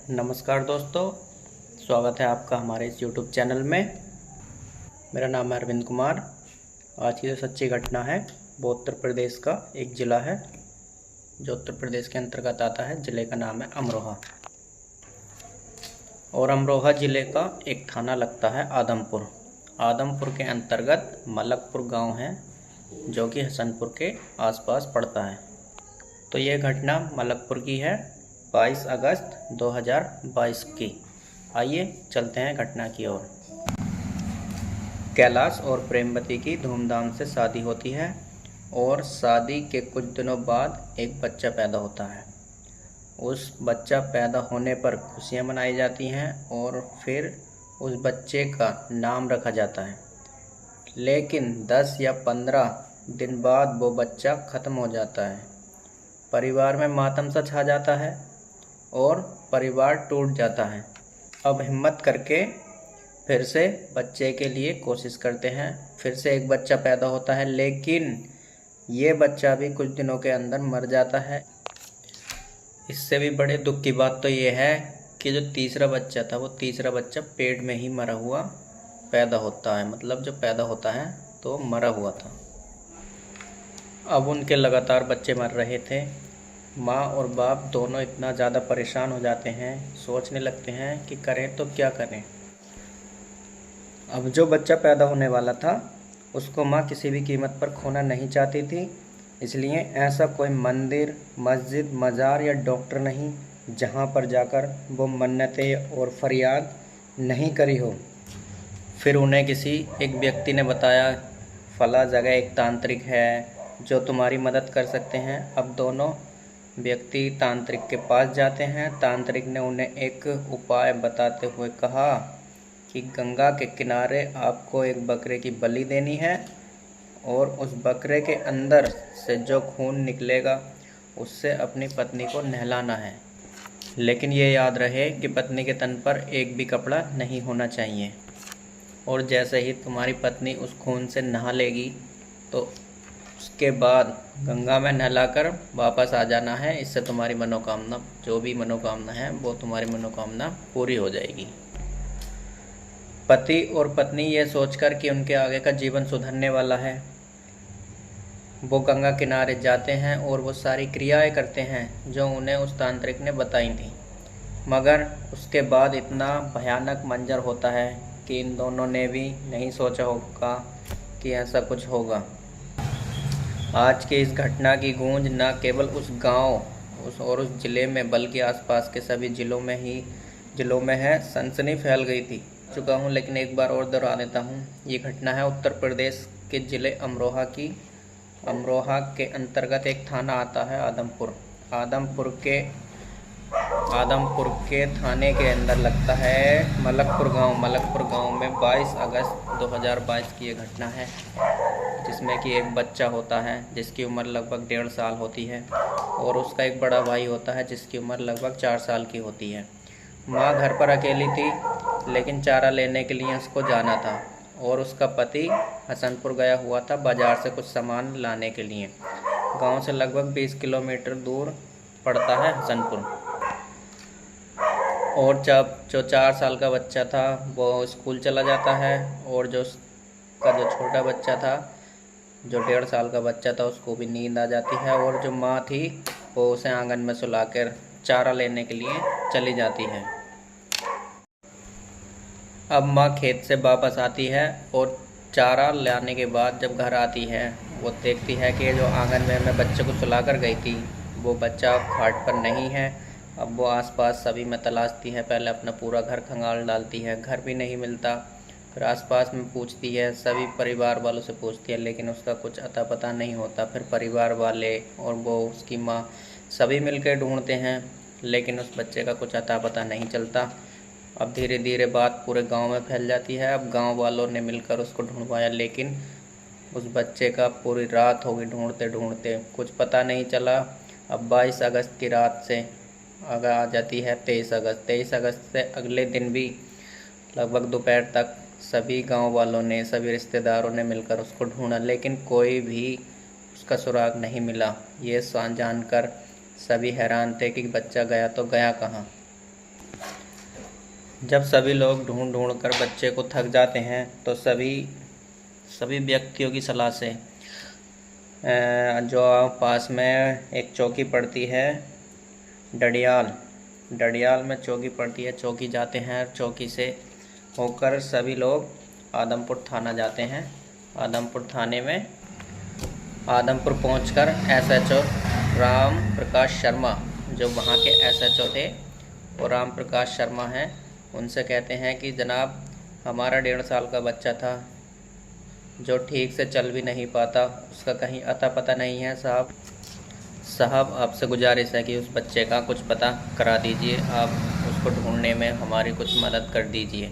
नमस्कार दोस्तों, स्वागत है आपका हमारे इस YouTube चैनल में। मेरा नाम है अरविंद कुमार। आज की जो सच्ची घटना है वो उत्तर प्रदेश का एक ज़िला है जो उत्तर प्रदेश के अंतर्गत आता है। ज़िले का नाम है अमरोहा और अमरोहा ज़िले का एक थाना लगता है आदमपुर। आदमपुर के अंतर्गत मलकपुर गांव है जो कि हसनपुर के आसपास पड़ता है। तो ये घटना मलकपुर की है, 22 अगस्त 2022 की। आइए चलते हैं घटना की ओर। कैलाश और प्रेमवती की धूमधाम से शादी होती है और शादी के कुछ दिनों बाद एक बच्चा पैदा होता है। उस बच्चा पैदा होने पर खुशियां मनाई जाती हैं और फिर उस बच्चे का नाम रखा जाता है। लेकिन 10 या 15 दिन बाद वो बच्चा ख़त्म हो जाता है। परिवार में मातम सा छा जाता है और परिवार टूट जाता है। अब हिम्मत करके फिर से बच्चे के लिए कोशिश करते हैं। फिर से एक बच्चा पैदा होता है, लेकिन ये बच्चा भी कुछ दिनों के अंदर मर जाता है। इससे भी बड़े दुख की बात तो ये है कि जो तीसरा बच्चा था वो तीसरा बच्चा पेट में ही मरा हुआ पैदा होता है। मतलब जो पैदा होता है तो मरा हुआ था। अब उनके लगातार बच्चे मर रहे थे। माँ और बाप दोनों इतना ज़्यादा परेशान हो जाते हैं, सोचने लगते हैं कि करें तो क्या करें। अब जो बच्चा पैदा होने वाला था उसको माँ किसी भी कीमत पर खोना नहीं चाहती थी, इसलिए ऐसा कोई मंदिर, मस्जिद, मज़ार या डॉक्टर नहीं जहाँ पर जाकर वो मन्नतें और फरियाद नहीं करी हो। फिर उन्हें किसी एक व्यक्ति ने बताया, फला जगह एक तांत्रिक है जो तुम्हारी मदद कर सकते हैं। अब दोनों व्यक्ति तांत्रिक के पास जाते हैं। तांत्रिक ने उन्हें एक उपाय बताते हुए कहा कि गंगा के किनारे आपको एक बकरे की बलि देनी है और उस बकरे के अंदर से जो खून निकलेगा उससे अपनी पत्नी को नहलाना है। लेकिन ये याद रहे कि पत्नी के तन पर एक भी कपड़ा नहीं होना चाहिए और जैसे ही तुम्हारी पत्नी उस खून से नहा लेगी तो उसके बाद गंगा में नहलाकर वापस आ जाना है। इससे तुम्हारी मनोकामना, जो भी मनोकामना है वो तुम्हारी मनोकामना पूरी हो जाएगी। पति और पत्नी ये सोचकर कि उनके आगे का जीवन सुधरने वाला है, वो गंगा किनारे जाते हैं और वो सारी क्रियाएं करते हैं जो उन्हें उस तांत्रिक ने बताई थी। मगर उसके बाद इतना भयानक मंजर होता है कि इन दोनों ने भी नहीं सोचा होगा कि ऐसा कुछ होगा। आज की इस घटना की गूंज न केवल उस गांव और उस ज़िले में बल्कि आसपास के सभी ज़िलों में है सनसनी फैल गई थी चुका हूं। लेकिन एक बार और दोहरा देता हूं, ये घटना है उत्तर प्रदेश के ज़िले अमरोहा की। अमरोहा के अंतर्गत एक थाना आता है आदमपुर। आदमपुर के थाने के अंदर लगता है मलकपुर गांव। मलकपुर गांव में 22 अगस्त 2022 की ये घटना है, जिसमें कि एक बच्चा होता है जिसकी उम्र लगभग 1.5 साल होती है और उसका एक बड़ा भाई होता है जिसकी उम्र लगभग 4 साल की होती है। माँ घर पर अकेली थी, लेकिन चारा लेने के लिए उसको जाना था और उसका पति हसनपुर गया हुआ था बाज़ार से कुछ सामान लाने के लिए। गांव से लगभग 20 किलोमीटर दूर पड़ता है हसनपुर। और जब जो 4 साल का बच्चा था वो स्कूल चला जाता है और जो उसका जो छोटा बच्चा था, जो 1.5 साल का बच्चा था, उसको भी नींद आ जाती है और जो माँ थी वो उसे आंगन में सुलाकर चारा लेने के लिए चली जाती है। अब माँ खेत से वापस आती है और चारा लाने के बाद जब घर आती है वो देखती है कि जो आंगन में मैं बच्चे को सुलाकर गई थी वो बच्चा खाट पर नहीं है। अब वो आसपास सभी में तलाशती है, पहले अपना पूरा घर खंगाल डालती है, घर भी नहीं मिलता। फिर आसपास में पूछती है, सभी परिवार वालों से पूछती है, लेकिन उसका कुछ अता पता नहीं होता। फिर परिवार वाले और वो उसकी माँ सभी मिलकर ढूंढते हैं, लेकिन उस बच्चे का कुछ अता पता नहीं चलता। अब धीरे धीरे बात पूरे गांव में फैल जाती है। अब गांव वालों ने मिलकर उसको ढूंढवाया, लेकिन उस बच्चे का पूरी रात हो गई ढूंढते ढूंढते, कुछ पता नहीं चला। अब 22 अगस्त की रात से आगे आ जाती है 23 अगस्त। 23 अगस्त से अगले दिन भी लगभग दोपहर तक सभी गांव वालों ने, सभी रिश्तेदारों ने मिलकर उसको ढूंढा, लेकिन कोई भी उसका सुराग नहीं मिला। ये जानकर सभी हैरान थे कि बच्चा गया तो गया कहाँ। जब सभी लोग ढूंढ ढूंढ कर बच्चे को थक जाते हैं तो सभी व्यक्तियों की सलाह से जो पास में एक चौकी पड़ती है, डडियाल में चौकी पड़ती है, चौकी जाते हैं। चौकी से होकर सभी लोग आदमपुर थाना जाते हैं। आदमपुर पहुंचकर एसएचओ राम प्रकाश शर्मा, जो वहाँ के एसएचओ थे वो राम प्रकाश शर्मा हैं, उनसे कहते हैं कि जनाब, हमारा 1.5 साल का बच्चा था जो ठीक से चल भी नहीं पाता, उसका कहीं अता पता नहीं है। साहब आपसे गुजारिश है कि उस बच्चे का कुछ पता करा दीजिए, आप उसको ढूंढने में हमारी कुछ मदद कर दीजिए।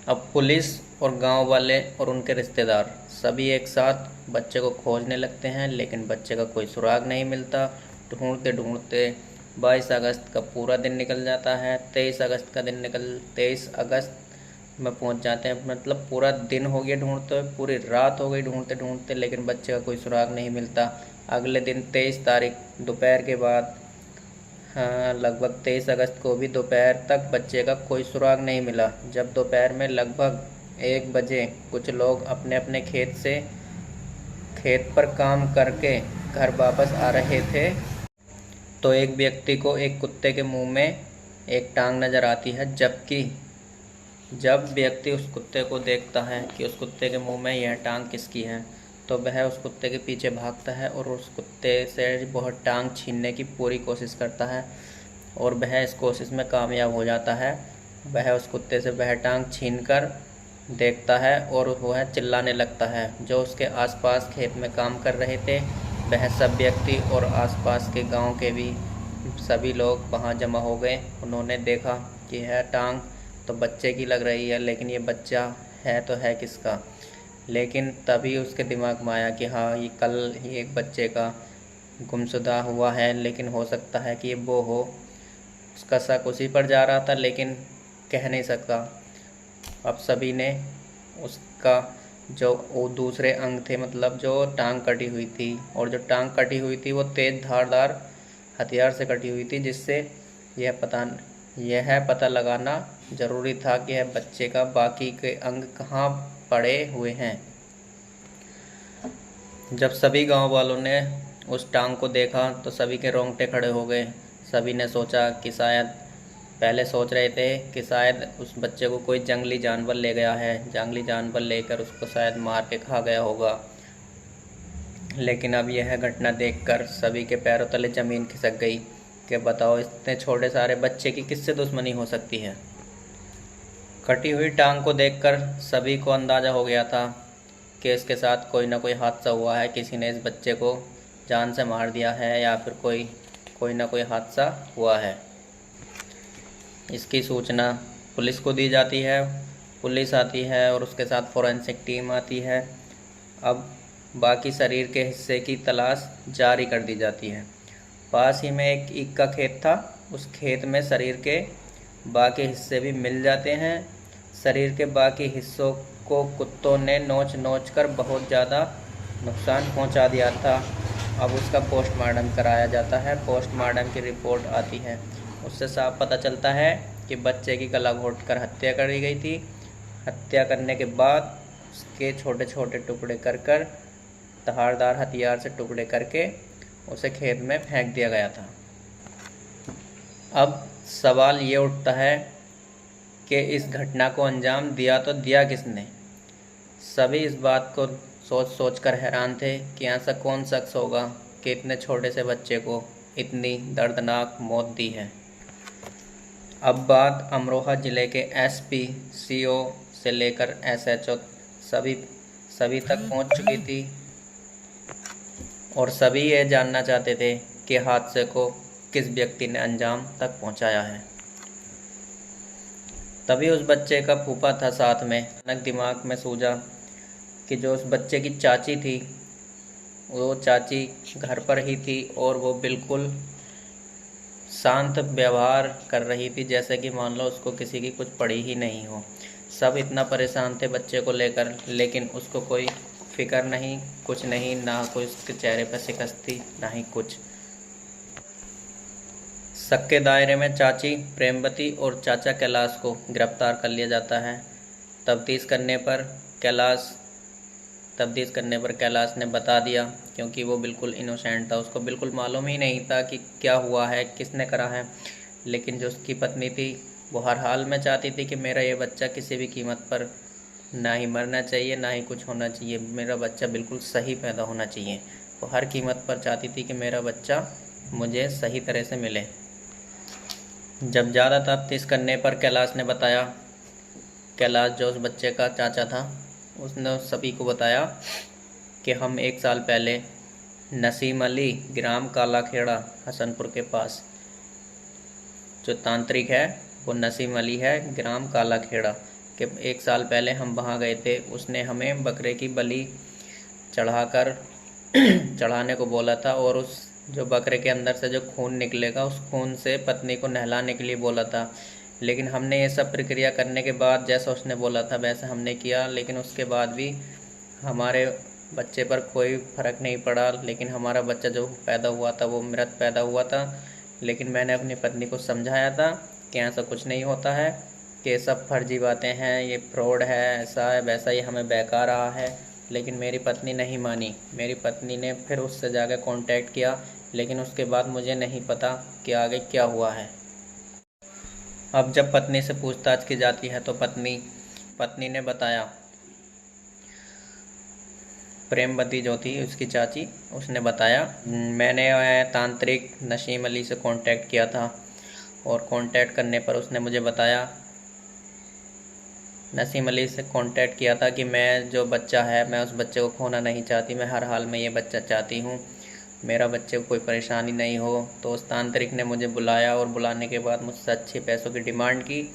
अब पुलिस और गांव वाले और उनके रिश्तेदार सभी एक साथ बच्चे को खोजने लगते हैं, लेकिन बच्चे का कोई सुराग नहीं मिलता। ढूंढते ढूंढते 22 अगस्त का पूरा दिन निकल जाता है। 23 अगस्त में पहुंच जाते हैं, मतलब पूरा दिन हो गया ढूंढते हुए, पूरी रात हो गई ढूंढते ढूंढते, लेकिन बच्चे का कोई सुराग नहीं मिलता। अगले दिन 23 तारीख दोपहर के बाद, लगभग 23 अगस्त को भी दोपहर तक बच्चे का कोई सुराग नहीं मिला। जब दोपहर में लगभग 1 बजे कुछ लोग अपने अपने खेत पर काम करके घर वापस आ रहे थे तो एक व्यक्ति को एक कुत्ते के मुंह में एक टांग नज़र आती है। जब व्यक्ति उस कुत्ते को देखता है कि उस कुत्ते के मुंह में यह टांग किसकी है, तो वह उस कुत्ते के पीछे भागता है और उस कुत्ते से वह टांग छीनने की पूरी कोशिश करता है और वह इस कोशिश में कामयाब हो जाता है। वह उस कुत्ते से वह टांग छीनकर देखता है और वह चिल्लाने लगता है। जो उसके आसपास खेत में काम कर रहे थे वह सब व्यक्ति और आसपास के गांव के भी सभी लोग वहां जमा हो गए। उन्होंने देखा कि यह टांग तो बच्चे की लग रही है, लेकिन ये बच्चा है तो है किसका। लेकिन तभी उसके दिमाग में आया कि हाँ, ये कल ही एक बच्चे का गुमशुदा हुआ है, लेकिन हो सकता है कि ये वो हो। उसका शक उसी पर जा रहा था, लेकिन कह नहीं सकता। अब सभी ने उसका जो वो दूसरे अंग थे, मतलब जो टांग कटी हुई थी, और जो टांग कटी हुई थी वो तेज़ धारदार हथियार से कटी हुई थी, जिससे यह पता लगाना ज़रूरी था कि यह बच्चे का बाकी के अंग कहाँ पड़े हुए हैं। जब सभी गांव वालों ने उस टांग को देखा तो सभी के रोंगटे खड़े हो गए। सभी ने सोचा कि पहले सोच रहे थे कि शायद उस बच्चे को कोई जंगली जानवर ले गया है, जंगली जानवर लेकर उसको शायद मार के खा गया होगा। लेकिन अब यह घटना देखकर सभी के पैरों तले ज़मीन खिसक गई कि बताओ, इतने छोटे सारे बच्चे की किससे दुश्मनी हो सकती है। कटी हुई टांग को देखकर सभी को अंदाज़ा हो गया था कि इसके साथ कोई ना कोई हादसा हुआ है, किसी ने इस बच्चे को जान से मार दिया है या फिर कोई ना कोई हादसा हुआ है। इसकी सूचना पुलिस को दी जाती है। पुलिस आती है और उसके साथ फोरेंसिक टीम आती है। अब बाकी शरीर के हिस्से की तलाश जारी कर दी जाती है। पास ही में एक ईख का खेत था, उस खेत में शरीर के बाकी हिस्से भी मिल जाते हैं। शरीर के बाकी हिस्सों को कुत्तों ने नोच कर बहुत ज़्यादा नुकसान पहुंचा दिया था। अब उसका पोस्टमार्टम कराया जाता है। पोस्टमार्टम की रिपोर्ट आती है, उससे साफ पता चलता है कि बच्चे की गला घोंटकर हत्या करी गई थी। हत्या करने के बाद उसके छोटे छोटे टुकड़े कर धारदार हथियार से टुकड़े करके उसे खेत में फेंक दिया गया था। अब सवाल ये उठता है कि इस घटना को अंजाम दिया तो दिया किसने। सभी इस बात को सोच कर हैरान थे कि ऐसा कौन शख्स होगा कि इतने छोटे से बच्चे को इतनी दर्दनाक मौत दी है। अब बात अमरोहा ज़िले के एसपी, सीओ से लेकर एसएचओ सभी तक पहुंच चुकी थी और सभी ये जानना चाहते थे कि हादसे को किस व्यक्ति ने अंजाम तक पहुंचाया है। तभी उस बच्चे का फूफा था साथ में। अचानक दिमाग में सूझा कि जो उस बच्चे की चाची थी, वो चाची घर पर ही थी और वो बिल्कुल शांत व्यवहार कर रही थी, जैसे कि मान लो उसको किसी की कुछ पड़ी ही नहीं हो। सब इतना परेशान थे बच्चे को लेकर, लेकिन उसको कोई फिक्र नहीं, कुछ नहीं, ना कोई उसके चेहरे पर शिकस्त थी, ना ही कुछ। शक के दायरे में चाची प्रेमवती और चाचा कैलाश को गिरफ्तार कर लिया जाता है। तफ्तीश करने पर कैलाश ने बता दिया, क्योंकि वो बिल्कुल इनोसेंट था, उसको बिल्कुल मालूम ही नहीं था कि क्या हुआ है, किसने करा है। लेकिन जो उसकी पत्नी थी वो हर हाल में चाहती थी कि मेरा ये बच्चा किसी भी कीमत पर ना ही मरना चाहिए, ना ही कुछ होना चाहिए, मेरा बच्चा बिल्कुल सही पैदा होना चाहिए। वो हर कीमत पर चाहती थी कि मेरा बच्चा मुझे सही तरह से मिले। जब ज़्यादा तफ्तीश करने पर कैलाश ने बताया, कैलाश जो उस बच्चे का चाचा था, उसने सभी को बताया कि हम 1 साल पहले नसीम अली ग्राम कालाखेड़ा हसनपुर के पास, जो तांत्रिक है वो नसीम अली है ग्राम कालाखेड़ा के, 1 साल पहले हम वहाँ गए थे। उसने हमें बकरे की बलि चढ़ाने को बोला था, और उस जो बकरे के अंदर से जो खून निकलेगा उस खून से पत्नी को नहलाने के लिए बोला था। लेकिन हमने ये सब प्रक्रिया करने के बाद जैसा उसने बोला था वैसा हमने किया, लेकिन उसके बाद भी हमारे बच्चे पर कोई फ़र्क नहीं पड़ा। लेकिन हमारा बच्चा जो पैदा हुआ था वो मृत पैदा हुआ था। लेकिन मैंने अपनी पत्नी को समझाया था कि ऐसा कुछ नहीं होता है, कि ये सब फर्जी बातें हैं, ये फ्रॉड है, ऐसा है वैसा, ये हमें बहका रहा है। लेकिन मेरी पत्नी नहीं मानी। मेरी पत्नी ने फिर उससे जाकर कांटेक्ट किया, लेकिन उसके बाद मुझे नहीं पता कि आगे क्या हुआ है। अब जब पत्नी से पूछताछ की जाती है तो पत्नी ने बताया, प्रेमवती जो थी उसकी चाची, उसने बताया मैंने तांत्रिक नसीम अली से कांटेक्ट किया था, और कांटेक्ट करने पर उसने मुझे बताया, नसीम अली से कांटेक्ट किया था कि मैं जो बच्चा है मैं उस बच्चे को खोना नहीं चाहती, मैं हर हाल में ये बच्चा चाहती हूँ, मेरा बच्चे को कोई परेशानी नहीं हो। तो उस तांत्रिक ने मुझे बुलाया, और बुलाने के बाद मुझसे अच्छे पैसों की डिमांड की।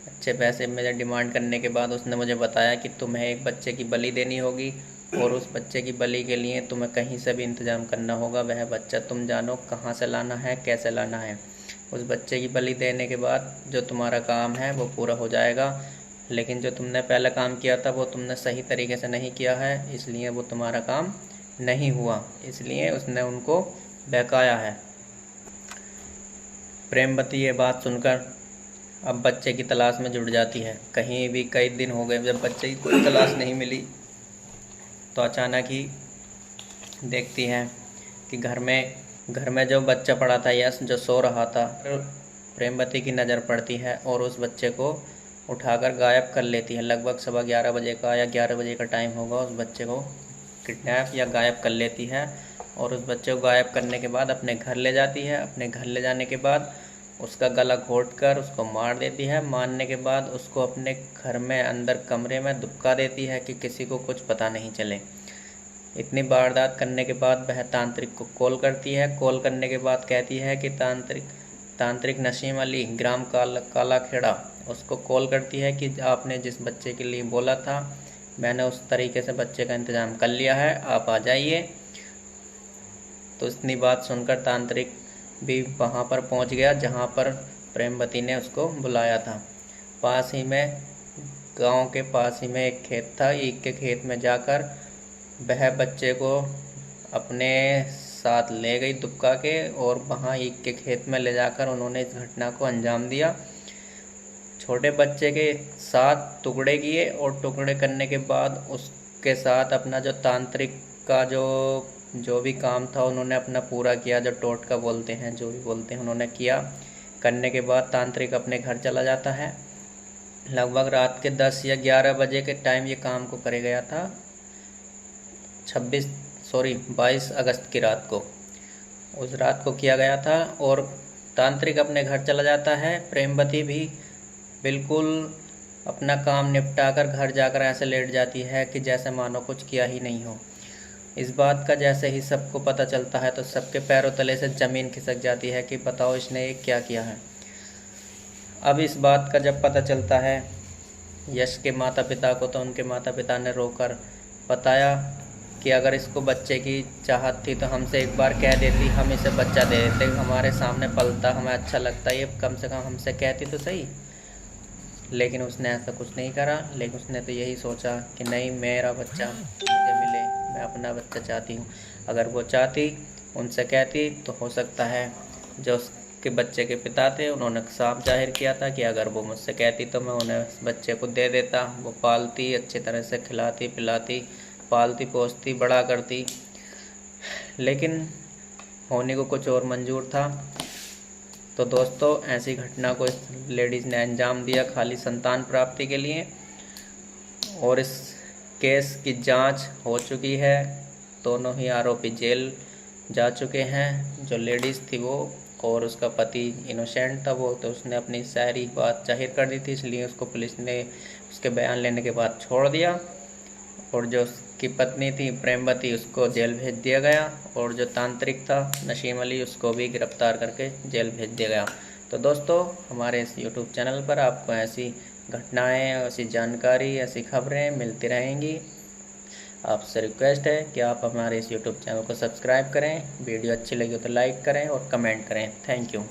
अच्छे पैसे मेरे डिमांड करने के बाद उसने मुझे बताया कि तुम्हें एक बच्चे की बलि देनी होगी, और उस बच्चे की बलि के लिए तुम्हें कहीं से भी इंतज़ाम करना होगा। वह बच्चा तुम जानो कहाँ से लाना है, कैसे लाना है। उस बच्चे की बलि देने के बाद जो तुम्हारा काम है वो पूरा हो जाएगा। लेकिन जो तुमने पहला काम किया था वो तुमने सही तरीके से नहीं किया है, इसलिए वो तुम्हारा काम नहीं हुआ, इसलिए उसने उनको बहकाया है। प्रेमवती ये बात सुनकर अब बच्चे की तलाश में जुट जाती है। कहीं भी कई दिन हो गए, जब बच्चे की कोई तलाश नहीं मिली तो अचानक ही देखती है कि घर में जो बच्चा पड़ा था यश, जो सो रहा था, प्रेमवती की नज़र पड़ती है और उस बच्चे को उठाकर गायब कर लेती है। लगभग 11:15 बजे का या 11 बजे का टाइम होगा। उस बच्चे को किडनैप या गायब कर लेती है, और उस बच्चे को गायब करने के बाद अपने घर ले जाती है। अपने घर ले जाने के बाद उसका गला घोंटकर उसको मार देती है। मारने के बाद उसको अपने घर में अंदर कमरे में दुबका देती है कि किसी को कुछ पता नहीं चले। इतनी वारदात करने के बाद वह तांत्रिक को कॉल करती है। कॉल करने के बाद कहती है कि तांत्रिक नसीम अली ग्राम कालाखेड़ा उसको कॉल करती है कि आपने जिस बच्चे के लिए बोला था मैंने उस तरीके से बच्चे का इंतज़ाम कर लिया है, आप आ जाइए। तो इतनी बात सुनकर तांत्रिक भी वहाँ पर पहुँच गया जहाँ पर प्रेमवती ने उसको बुलाया था। पास ही में, गांव के पास ही में एक खेत था। ईख के खेत में जाकर वह बच्चे को अपने साथ ले गई दुबका के, और वहाँ ईख के खेत में ले जाकर उन्होंने इस घटना को अंजाम दिया। छोटे बच्चे के 7 टुकड़े किए, और टुकड़े करने के बाद उसके साथ अपना जो तांत्रिक का जो भी काम था उन्होंने अपना पूरा किया। जो टोटका बोलते हैं, जो भी बोलते हैं, उन्होंने किया। करने के बाद तांत्रिक अपने घर चला जाता है। लगभग रात के 10 या 11 बजे के टाइम ये काम को करे गया था। 22 अगस्त की रात को, उस रात को किया गया था। और तांत्रिक अपने घर चला जाता है। प्रेमवती भी बिल्कुल अपना काम निपटाकर घर जाकर ऐसे लेट जाती है कि जैसे मानो कुछ किया ही नहीं हो। इस बात का जैसे ही सबको पता चलता है तो सबके पैरों तले से ज़मीन खिसक जाती है कि बताओ इसने ये क्या किया है। अब इस बात का जब पता चलता है यश के माता पिता को, तो उनके माता पिता ने रोकर बताया कि अगर इसको बच्चे की चाहत थी तो हमसे एक बार कह देती, हम इसे बच्चा दे देते, हमारे सामने पलता, हमें अच्छा लगता, ये कम से कम हमसे कहती तो सही। लेकिन उसने ऐसा कुछ नहीं करा। लेकिन उसने तो यही सोचा कि नहीं, मेरा बच्चा मुझे मिले, मैं अपना बच्चा चाहती हूँ। अगर वो चाहती, उनसे कहती, तो हो सकता है जो के बच्चे के पिता थे, उन्होंने साफ जाहिर किया था कि अगर वो मुझसे कहती तो मैं उन्हें बच्चे को दे देता। वो पालती, अच्छी तरह से खिलाती पिलाती, पालती पोसती, बड़ा करती, लेकिन होने को कुछ और मंजूर था। तो दोस्तों, ऐसी घटना को इस लेडीज़ ने अंजाम दिया खाली संतान प्राप्ति के लिए, और इस केस की जांच हो चुकी है। दोनों ही आरोपी जेल जा चुके हैं। जो लेडीज़ थी वो और उसका पति इनोसेंट था, वो तो उसने अपनी सारी बात जाहिर कर दी थी, इसलिए उसको पुलिस ने उसके बयान लेने के बाद छोड़ दिया। और जो उसकी पत्नी थी प्रेमवती, उसको जेल भेज दिया गया, और जो तांत्रिक था नसीम अली, उसको भी गिरफ्तार करके जेल भेज दिया गया। तो दोस्तों, हमारे इस यूट्यूब चैनल पर आपको ऐसी घटनाएं, ऐसी जानकारी, ऐसी खबरें मिलती रहेंगी। आपसे रिक्वेस्ट है कि आप हमारे इस यूट्यूब चैनल को सब्सक्राइब करें, वीडियो अच्छी लगी हो तो लाइक करें और कमेंट करें। Thank you.